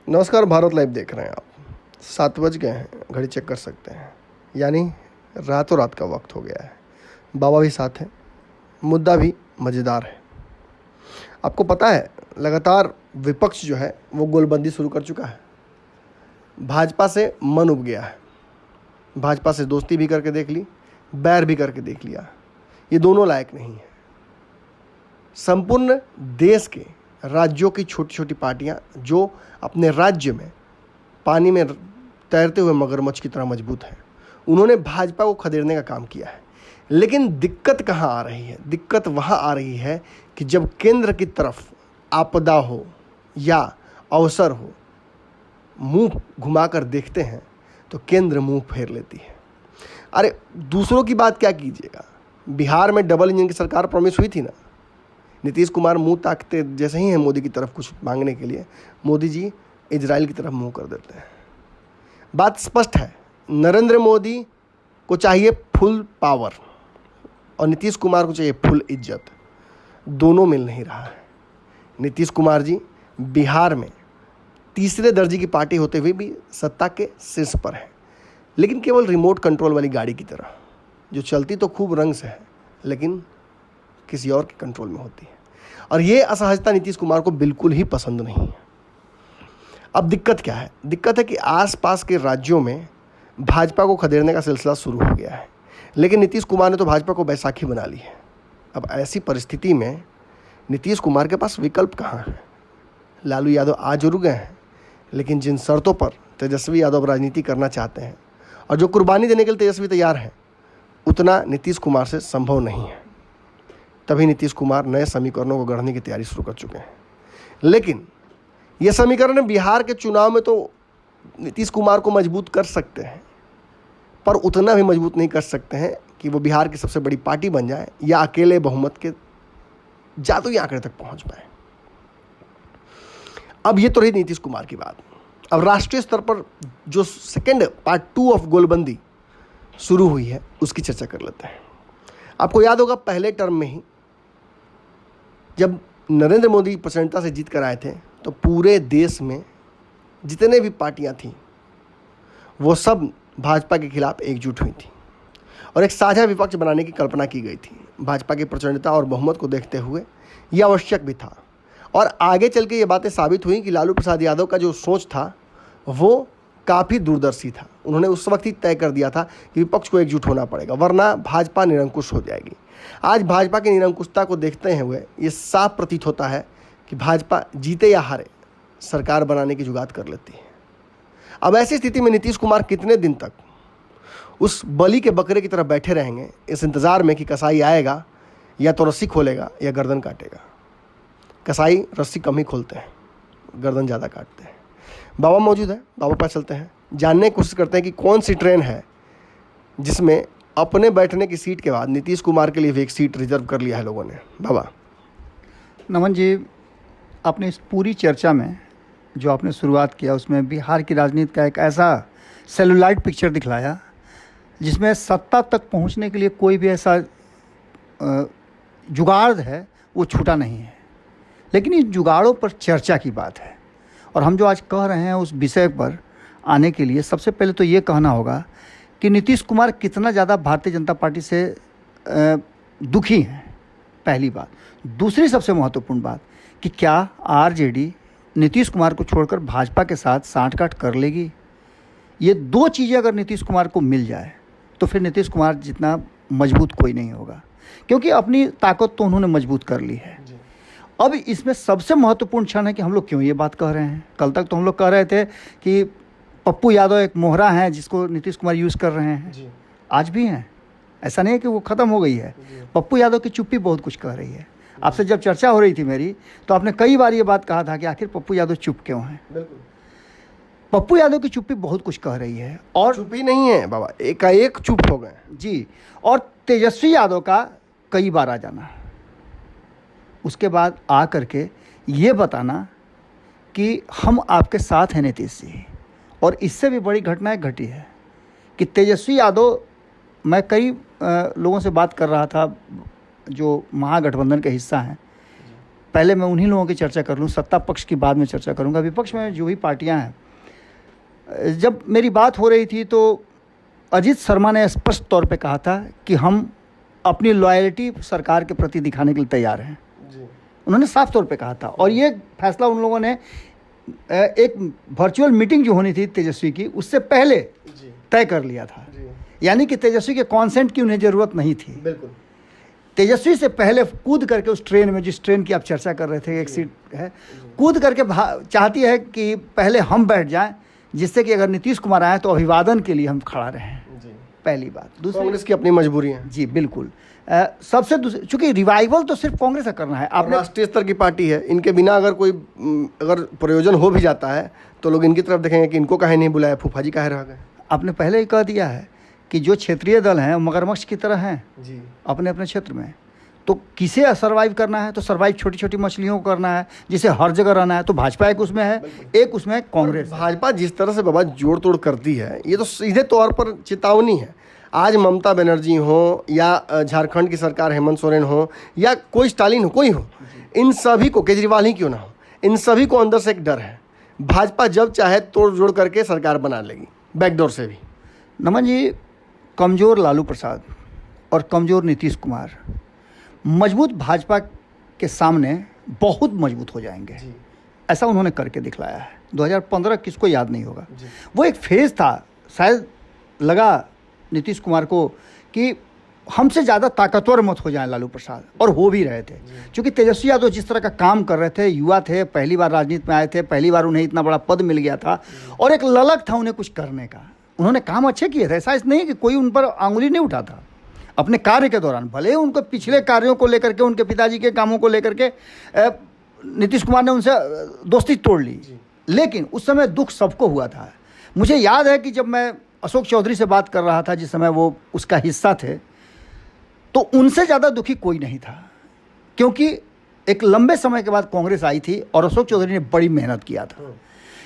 नमस्कार, भारत लाइव देख रहे हैं आप। 7 बज गए हैं, घड़ी चेक कर सकते हैं, यानी रातों रात का वक्त हो गया है। बाबा भी साथ हैं, मुद्दा भी मज़ेदार है। आपको पता है, लगातार विपक्ष जो है वो गोलबंदी शुरू कर चुका है। भाजपा से मन उब गया है, भाजपा से दोस्ती भी करके देख ली, बैर भी करके देख लिया। ये दोनों लायक नहीं है। संपूर्ण देश के राज्यों की छोटी छोटी पार्टियां जो अपने राज्य में पानी में तैरते हुए मगरमच्छ की तरह मजबूत हैं, उन्होंने भाजपा को खदेड़ने का काम किया है। लेकिन दिक्कत कहाँ आ रही है? दिक्कत वहाँ आ रही है कि जब केंद्र की तरफ आपदा हो या अवसर हो, मुंह घुमाकर देखते हैं तो केंद्र मुंह फेर लेती है। अरे दूसरों की बात क्या कीजिएगा, बिहार में डबल इंजन की सरकार प्रॉमिस हुई थी ना। नीतीश कुमार मुंह ताकते जैसे ही हैं मोदी की तरफ कुछ मांगने के लिए, मोदी जी इजराइल की तरफ मुंह कर देते हैं। बात स्पष्ट है, नरेंद्र मोदी को चाहिए फुल पावर और नीतीश कुमार को चाहिए फुल इज्जत। दोनों मिल नहीं रहा है। नीतीश कुमार जी बिहार में तीसरे दर्जे की पार्टी होते हुए भी सत्ता के शीर्ष पर है, लेकिन केवल रिमोट कंट्रोल वाली गाड़ी की तरह, जो चलती तो खूब रंग से है लेकिन किसी और के कंट्रोल में होती है। और ये असहजता नीतीश कुमार को बिल्कुल ही पसंद नहीं है। अब दिक्कत क्या है? दिक्कत है कि आसपास के राज्यों में भाजपा को खदेड़ने का सिलसिला शुरू हो गया है, लेकिन नीतीश कुमार ने तो भाजपा को बैसाखी बना ली है। अब ऐसी परिस्थिति में नीतीश कुमार के पास विकल्प कहाँ है? लालू यादव आज जरूर गए हैं, लेकिन जिन शर्तों पर तेजस्वी यादव राजनीति करना चाहते हैं और जो कुर्बानी देने के लिए तेजस्वी तैयार हैं, उतना नीतीश कुमार से संभव नहीं है। तभी नीतीश कुमार नए समीकरणों को गढ़ने की तैयारी शुरू कर चुके हैं। लेकिन ये समीकरण बिहार के चुनाव में तो नीतीश कुमार को मजबूत कर सकते हैं, पर उतना भी मजबूत नहीं कर सकते हैं कि वो बिहार की सबसे बड़ी पार्टी बन जाए या अकेले बहुमत के जादुई आंकड़े तक पहुंच पाए। अब ये तो रही नीतीश कुमार की बात। अब राष्ट्रीय स्तर पर जो सेकेंड पार्ट 2 ऑफ गोलबंदी शुरू हुई है, उसकी चर्चा कर लेते हैं। आपको याद होगा, पहले टर्म में ही जब नरेंद्र मोदी प्रचंडता से जीत कर आए थे, तो पूरे देश में जितने भी पार्टियां थीं वो सब भाजपा के खिलाफ एकजुट हुई थी और एक साझा विपक्ष बनाने की कल्पना की गई थी। भाजपा की प्रचंडता और बहुमत को देखते हुए यह आवश्यक भी था और आगे चल के ये बातें साबित हुई कि लालू प्रसाद यादव का जो सोच था वो काफ़ी दूरदर्शी था। उन्होंने उस वक्त ही तय कर दिया था कि विपक्ष को एकजुट होना पड़ेगा, वरना भाजपा निरंकुश हो जाएगी। आज भाजपा की निरंकुशता को देखते हुए ये साफ प्रतीत होता है कि भाजपा जीते या हारे सरकार बनाने की जुगात कर लेती है। अब ऐसी स्थिति में नीतीश कुमार कितने दिन तक उस बलि के बकरे की तरह बैठे रहेंगे, इस इंतज़ार में कि कसाई आएगा, या तो रस्सी खोलेगा या गर्दन काटेगा। कसाई रस्सी कम ही खोलते हैं, गर्दन ज़्यादा काटते हैं। बाबा मौजूद है, बाबा पास चलते हैं, जानने की कोशिश करते हैं कि कौन सी ट्रेन है जिसमें अपने बैठने की सीट के बाद नीतीश कुमार के लिए भी एक सीट रिजर्व कर लिया है लोगों ने। बाबा नमन जी, आपने इस पूरी चर्चा में जो आपने शुरुआत किया, उसमें बिहार की राजनीति का एक ऐसा सेलुलाइट पिक्चर दिखलाया जिसमें सत्ता तक पहुंचने के लिए कोई भी ऐसा जुगाड़ है वो छूटा नहीं है। लेकिन इस जुगाड़ों पर चर्चा की बात है और हम जो आज कह रहे हैं उस विषय पर आने के लिए सबसे पहले तो ये कहना होगा कि नीतीश कुमार कितना ज़्यादा भारतीय जनता पार्टी से दुखी हैं, पहली बात। दूसरी सबसे महत्वपूर्ण बात कि क्या आरजेडी नीतीश कुमार को छोड़कर भाजपा के साथ साँठ-गाँठ कर लेगी? ये दो चीज़ें अगर नीतीश कुमार को मिल जाए तो फिर नीतीश कुमार जितना मजबूत कोई नहीं होगा, क्योंकि अपनी ताकत तो उन्होंने मजबूत कर ली है। अब इसमें सबसे महत्वपूर्ण क्षण है कि हम लोग क्यों ये बात कह रहे हैं। कल तक तो हम लोग कह रहे थे कि पप्पू यादव एक मोहरा है जिसको नीतीश कुमार यूज़ कर रहे हैं। आज भी हैं, ऐसा नहीं है कि वो ख़त्म हो गई है। पप्पू यादव की चुप्पी बहुत कुछ कह रही है। आपसे जब चर्चा हो रही थी मेरी, तो आपने कई बार ये बात कहा था कि आखिर पप्पू यादव चुप क्यों हैं। पप्पू यादव की चुप्पी बहुत कुछ कह रही है और चुप्पी नहीं है बाबा, एकाएक चुप हो गए जी। और तेजस्वी यादव का कई बार आ जाना, उसके बाद आ करके ये बताना कि हम आपके साथ हैं नीतीश जी। और इससे भी बड़ी घटना एक घटी है कि तेजस्वी यादव, मैं कई लोगों से बात कर रहा था जो महागठबंधन के हिस्सा हैं, पहले मैं उन्हीं लोगों की चर्चा कर लूँ, सत्ता पक्ष की बाद में चर्चा करूँगा। विपक्ष में जो भी पार्टियाँ हैं, जब मेरी बात हो रही थी तो अजीत शर्मा ने स्पष्ट तौर पे कहा था कि हम अपनी लॉयल्टी सरकार के प्रति दिखाने के लिए तैयार हैं। उन्होंने साफ तौर पे कहा था, और ये फैसला उन लोगों ने एक वर्चुअल मीटिंग जो होनी थी तेजस्वी की, उससे पहले तय कर लिया था। यानी कि तेजस्वी के कॉन्सेंट की उन्हें ज़रूरत नहीं थी। बिल्कुल। तेजस्वी से पहले कूद करके उस ट्रेन में, जिस ट्रेन की आप चर्चा कर रहे थे, एक सीट है, कूद करके चाहती है कि पहले हम बैठ जाएं, जिससे कि अगर नीतीश कुमार आए तो अभिवादन के लिए हम खड़ा रहें। पहली बात। दूसरी, कांग्रेस की अपनी मजबूरी है। जी बिल्कुल। सबसे दूसरी, चूंकि रिवाइवल तो सिर्फ कांग्रेस का करना है। आपने राष्ट्रीय स्तर की पार्टी है, इनके बिना अगर कोई अगर प्रयोजन हो भी जाता है तो लोग इनकी तरफ देखेंगे कि इनको काहे नहीं बुलाया, फूफा जी काहे रह गए। आपने पहले ही कह दिया है कि जो क्षेत्रीय दल हैं मगरमच्छ की तरह हैं जी, अपने अपने क्षेत्र में। तो किसे सर्वाइव करना है? तो सर्वाइव छोटी छोटी मछलियों को करना है, जिसे हर जगह रहना है। तो भाजपा एक उसमें है, एक उसमें कांग्रेस। भाजपा जिस तरह से बाबा जोड़ तोड़ करती है, ये तो सीधे तौर पर चेतावनी है। आज ममता बनर्जी हो या झारखंड की सरकार हेमंत सोरेन हो या कोई स्टालिन हो, कोई हो, इन सभी को, केजरीवाल ही क्यों ना हो, इन सभी को अंदर से एक डर है, भाजपा जब चाहे तोड़ जोड़ करके सरकार बना लेगी, बैकडोर से भी। नमन जी, कमज़ोर लालू प्रसाद और कमज़ोर नीतीश कुमार मजबूत भाजपा के सामने बहुत मजबूत हो जाएंगे। ऐसा उन्होंने करके दिखलाया है। 2015 किसको याद नहीं होगा। वो एक फेज़ था, शायद लगा नीतीश कुमार को कि हमसे ज़्यादा ताकतवर मत हो जाए लालू प्रसाद, और हो भी रहे थे। क्योंकि तेजस्वी यादव जिस तरह का काम कर रहे थे, युवा थे, पहली बार राजनीति में आए थे, पहली बार उन्हें इतना बड़ा पद मिल गया था, और एक ललक था उन्हें कुछ करने का। उन्होंने काम अच्छे किए थे, ऐसा नहीं कि कोई उन पर आंगुली नहीं उठा था अपने कार्य के दौरान। भले ही उनको पिछले कार्यों को लेकर के, उनके पिताजी के कामों को लेकर के नीतीश कुमार ने उनसे दोस्ती तोड़ ली, लेकिन उस समय दुख सबको हुआ था। मुझे याद है कि जब मैं अशोक चौधरी से बात कर रहा था, जिस समय वो उसका हिस्सा थे, तो उनसे ज़्यादा दुखी कोई नहीं था, क्योंकि एक लंबे समय के बाद कांग्रेस आई थी और अशोक चौधरी ने बड़ी मेहनत किया था।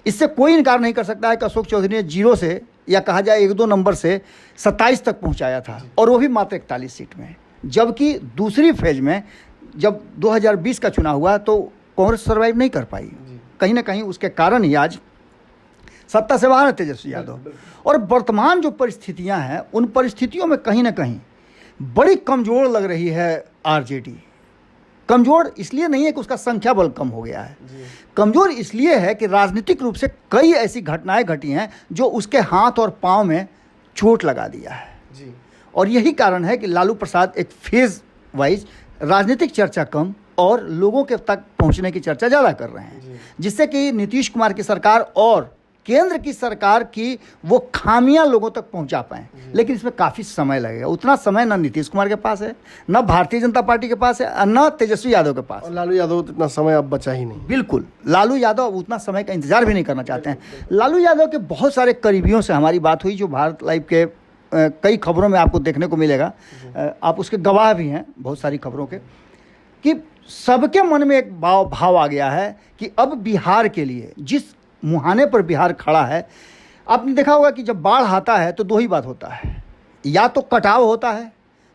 इससे कोई इनकार नहीं कर सकता है कि अशोक चौधरी ने 0 से, या कहा जाए 1-2 नंबर से 27 तक पहुंचाया था, और वो भी मात्र 41 सीट में। जबकि दूसरी फेज में जब 2020 का चुनाव हुआ तो कांग्रेस सर्वाइव नहीं कर पाई। कहीं ना कहीं उसके कारण ही आज सत्ता से बाहर है तेजस्वी यादव। और वर्तमान जो परिस्थितियां हैं, उन परिस्थितियों में कहीं ना कहीं बड़ी कमज़ोर लग रही है आरजेडी। कमज़ोर इसलिए नहीं है कि उसका संख्या बल कम हो गया है, कमज़ोर इसलिए है कि राजनीतिक रूप से कई ऐसी घटनाएं घटी हैं जो उसके हाथ और पांव में चोट लगा दिया है जी। और यही कारण है कि लालू प्रसाद एक फेज वाइज राजनीतिक चर्चा कम और लोगों के तक पहुंचने की चर्चा ज़्यादा कर रहे हैं, जिससे कि नीतीश कुमार की सरकार और केंद्र की सरकार की वो खामियां लोगों तक पहुंचा पाएं। लेकिन इसमें काफ़ी समय लगेगा। उतना समय ना नीतीश कुमार के पास है, ना भारतीय जनता पार्टी के पास है, और ना तेजस्वी यादव के पास। और लालू यादव तो इतना समय अब बचा ही नहीं। बिल्कुल, लालू यादव उतना समय का इंतजार भी नहीं करना चाहते हैं। लालू यादव के बहुत सारे करीबियों से हमारी बात हुई, जो भारत लाइव के कई खबरों में आपको देखने को मिलेगा, आप उसके गवाह भी हैं बहुत सारी खबरों के, कि सबके मन में एक भाव आ गया है कि अब बिहार के लिए, जिस मुहाने पर बिहार खड़ा है, आपने देखा होगा कि जब बाढ़ आता है तो 2 ही बात होता है, या तो कटाव होता है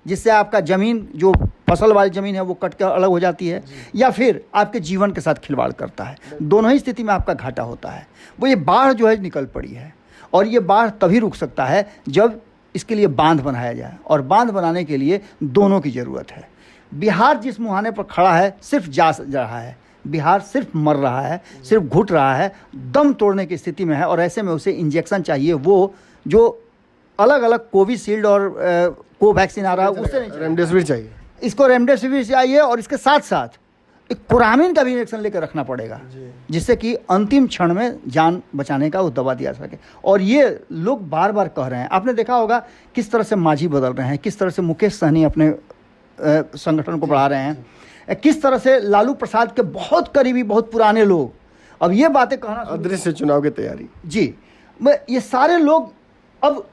जिससे आपका ज़मीन, जो फसल वाली ज़मीन है वो कट कर अलग हो जाती है, या फिर आपके जीवन के साथ खिलवाड़ करता है। दोनों ही स्थिति में आपका घाटा होता है। वो ये बाढ़ जो है निकल पड़ी है, और ये बाढ़ तभी रुक सकता है जब इसके लिए बांध बनाया जाए, और बांध बनाने के लिए दोनों की ज़रूरत है। बिहार जिस मुहाने पर खड़ा है सिर्फ जा रहा है, बिहार सिर्फ मर रहा है, सिर्फ घुट रहा है, दम तोड़ने की स्थिति में है। और ऐसे में उसे इंजेक्शन चाहिए, वो जो अलग अलग कोविशील्ड और कोवैक्सीन आ रहा है उससे नहीं, रेमडेसिविर चाहिए, इसको रेमडेसिविर चाहिए, और इसके साथ साथ एक कोरामीन का भी इंजेक्शन लेकर रखना पड़ेगा, जिससे कि अंतिम क्षण में जान बचाने का वो दवा दिया सके। और ये लोग बार बार कह रहे हैं, आपने देखा होगा किस तरह से मांझी बदल रहे हैं, किस तरह से मुकेश सहनी अपने संगठन को बढ़ा रहे हैं, किस तरह से लालू प्रसाद के बहुत करीबी, बहुत पुराने लोग अब ये बातें कहना, अदृश्य चुनाव की तैयारी जी, ये सारे लोग अब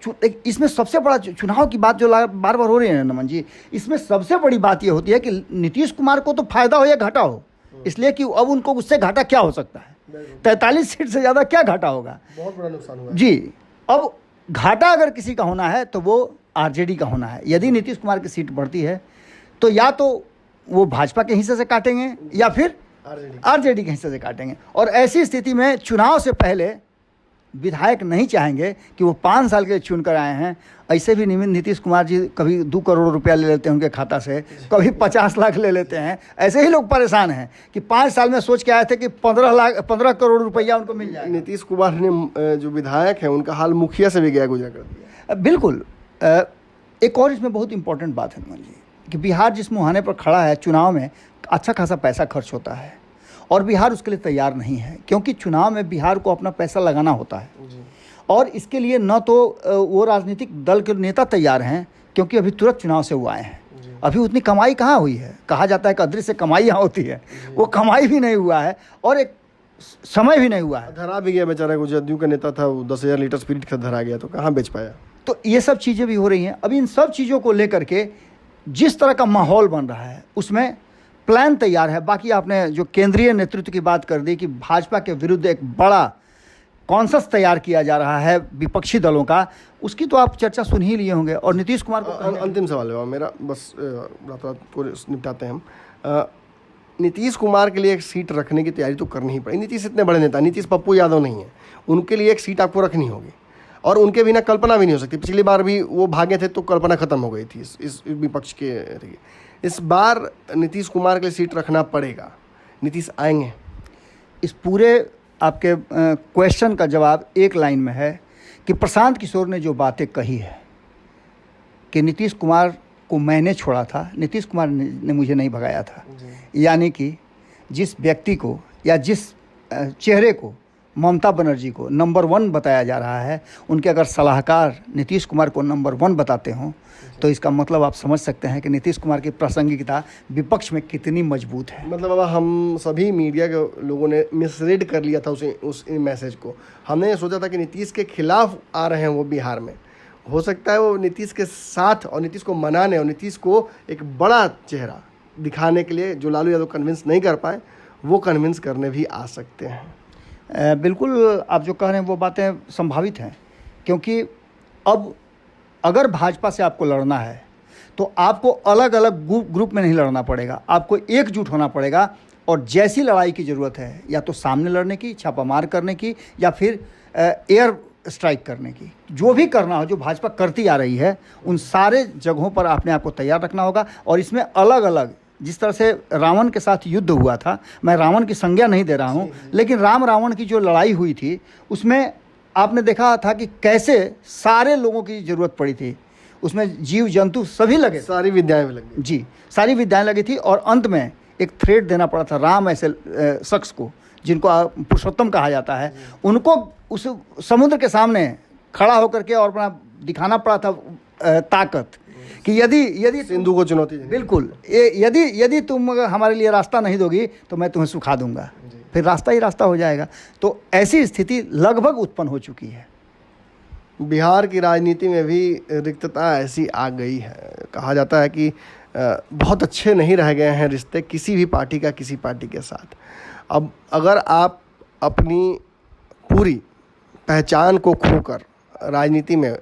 इसमें सबसे बड़ा चुनाव की बात जो बार बार हो रही है नमन जी, इसमें सबसे बड़ी बात ये होती है कि नीतीश कुमार को तो फायदा हो या घाटा हो, इसलिए कि अब उनको उससे घाटा क्या हो सकता है, 43 सीट से ज़्यादा क्या घाटा होगा, बहुत बड़ा नुकसान हुआ जी। अब घाटा अगर किसी का होना है तो वो आरजेडी का होना है। यदि नीतीश कुमार की सीट बढ़ती है तो या तो वो भाजपा के हिस्से से काटेंगे, या फिर आरजेडी के हिस्से से काटेंगे। और ऐसी स्थिति में चुनाव से पहले विधायक नहीं चाहेंगे कि वो 5 साल के लिए चुन कर आए हैं। ऐसे भी नीतीश कुमार जी कभी 2 करोड़ रुपया ले लेते हैं उनके खाता से, कभी 50 लाख ले लेते हैं। ऐसे ही लोग परेशान हैं कि 5 साल में सोच के आए थे कि 15 करोड़ रुपया उनको मिल जाएगा। नीतीश कुमार ने जो विधायक हैं उनका हाल मुखिया से भी गया गुजर कर दिया। बिल्कुल। एक और इसमें बहुत इंपॉर्टेंट बात है हनुमान जी कि बिहार जिस मुहाने पर खड़ा है, चुनाव में अच्छा खासा पैसा खर्च होता है और बिहार उसके लिए तैयार नहीं है, क्योंकि चुनाव में बिहार को अपना पैसा लगाना होता है। और इसके लिए न तो वो राजनीतिक दल के नेता तैयार हैं, क्योंकि अभी तुरंत चुनाव से हुआ हैं, अभी उतनी कमाई कहाँ हुई है। कहा जाता है कि अदृश्य कमाई यहाँ होती है, वो कमाई भी नहीं हुआ है और एक समय भी नहीं हुआ है। धरा भी गया बेचारा, जदयू का नेता था, वो 10,000 लीटर स्पिरिट का धरा गया, तो कहाँ बेच पाया। तो ये सब चीज़ें भी हो रही हैं। अभी इन सब चीज़ों को लेकर के जिस तरह का माहौल बन रहा है उसमें प्लान तैयार है। बाकी आपने जो केंद्रीय नेतृत्व की बात कर दी कि भाजपा के विरुद्ध एक बड़ा कॉन्सेंसस तैयार किया जा रहा है विपक्षी दलों का, उसकी तो आप चर्चा सुन ही लिए होंगे। और नीतीश कुमार को अंतिम सवाल है मेरा, बस रात रात को निपटाते हैं हम। नीतीश कुमार के लिए एक सीट रखने की तैयारी तो करनी ही पड़ेगी। नीतीश इतने बड़े नेता, नीतीश पप्पू यादव नहीं है, उनके लिए एक सीट आपको रखनी होगी और उनके बिना कल्पना भी नहीं हो सकती। पिछली बार भी वो भागे थे तो कल्पना खत्म हो गई थी इस विपक्ष के। इस बार नीतीश कुमार के लिए सीट रखना पड़ेगा। नीतीश आएंगे? इस पूरे आपके क्वेश्चन का जवाब एक लाइन में है कि प्रशांत किशोर ने जो बातें कही है कि नीतीश कुमार को मैंने छोड़ा था, नीतीश कुमार ने मुझे नहीं भगाया था। यानी कि जिस व्यक्ति को या जिस चेहरे को, ममता बनर्जी को नंबर 1 बताया जा रहा है, उनके अगर सलाहकार नीतीश कुमार को नंबर 1 बताते हों तो इसका मतलब आप समझ सकते हैं कि नीतीश कुमार की प्रासंगिकता विपक्ष में कितनी मजबूत है। मतलब अब हम सभी मीडिया के लोगों ने मिसरीड कर लिया था उस मैसेज को। हमने सोचा था कि नीतीश के खिलाफ आ रहे हैं वो बिहार में, हो सकता है वो नीतीश के साथ और नीतीश को मनाने और नीतीश को एक बड़ा चेहरा दिखाने के लिए जो लालू यादव कन्विंस नहीं कर पाए, वो कन्विंस करने भी आ सकते हैं। बिल्कुल, आप जो कह रहे हैं वो बातें संभावित हैं, क्योंकि अब अगर भाजपा से आपको लड़ना है तो आपको अलग अलग ग्रुप में नहीं लड़ना पड़ेगा, आपको एकजुट होना पड़ेगा। और जैसी लड़ाई की ज़रूरत है, या तो सामने लड़ने की, छापामार करने की, या फिर एयर स्ट्राइक करने की, जो भी करना हो, जो भाजपा करती आ रही है, उन सारे जगहों पर अपने आप को तैयार रखना होगा। और इसमें अलग अलग, जिस तरह से रावण के साथ युद्ध हुआ था, मैं रावण की संज्ञा नहीं दे रहा हूँ, लेकिन राम रावण की जो लड़ाई हुई थी उसमें आपने देखा था कि कैसे सारे लोगों की ज़रूरत पड़ी थी, उसमें जीव जंतु सभी लगे, सारी विद्याएं भी लगी। जी, सारी विद्याएं लगी थी। और अंत में एक थ्रेड देना पड़ा था राम ऐसे शख्स को जिनको पुरुषोत्तम कहा जाता है, उनको उस समुद्र के सामने खड़ा होकर के और अपना दिखाना पड़ा था ताकत कि यदि सिंधु को चुनौती, बिल्कुल, यदि तुम हमारे लिए रास्ता नहीं दोगी तो मैं तुम्हें सुखा दूंगा, फिर रास्ता ही रास्ता हो जाएगा। तो ऐसी स्थिति लगभग उत्पन्न हो चुकी है। बिहार की राजनीति में भी रिक्तता ऐसी आ गई है। कहा जाता है कि बहुत अच्छे नहीं रह गए हैं रिश्ते किसी भी पार्टी का किसी पार्टी के साथ। अब अगर आप अपनी पूरी पहचान को खोकर राजनीति में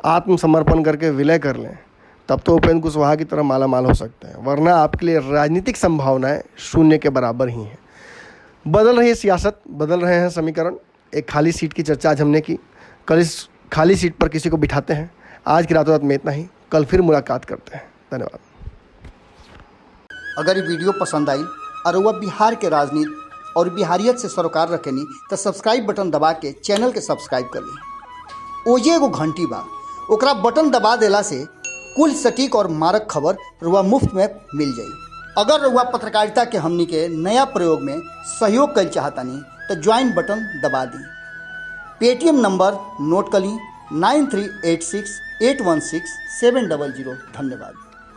आत्मसमर्पण करके विलय कर लें, तब तो उपेंद्र कुशवाहा की तरह माला माल हो सकते हैं, वरना आपके लिए राजनीतिक संभावनाएं शून्य के बराबर ही हैं। बदल रही है सियासत, बदल रहे हैं समीकरण। एक खाली सीट की चर्चा आज हमने की, कल इस खाली सीट पर किसी को बिठाते हैं। आज की रातों रात में इतना ही, कल फिर मुलाकात करते हैं। धन्यवाद। अगर ये वीडियो पसंद आई और वह बिहार के राजनीति और बिहारियत से सरोकार रखेनी तो सब्सक्राइब बटन दबा के चैनल के सब्सक्राइब कर ली। ओजे एगो घंटी बा, ओकरा बटन दबा देला से कुल सटीक और मारक खबर रुआ मुफ्त में मिल जाई। अगर रुआ पत्रकारिता के हमनी के नया प्रयोग में सहयोग कर चाहतानी तो ज्वाइन बटन दबा दी। पेटीएम नंबर नोट कर ली 9386816700। धन्यवाद।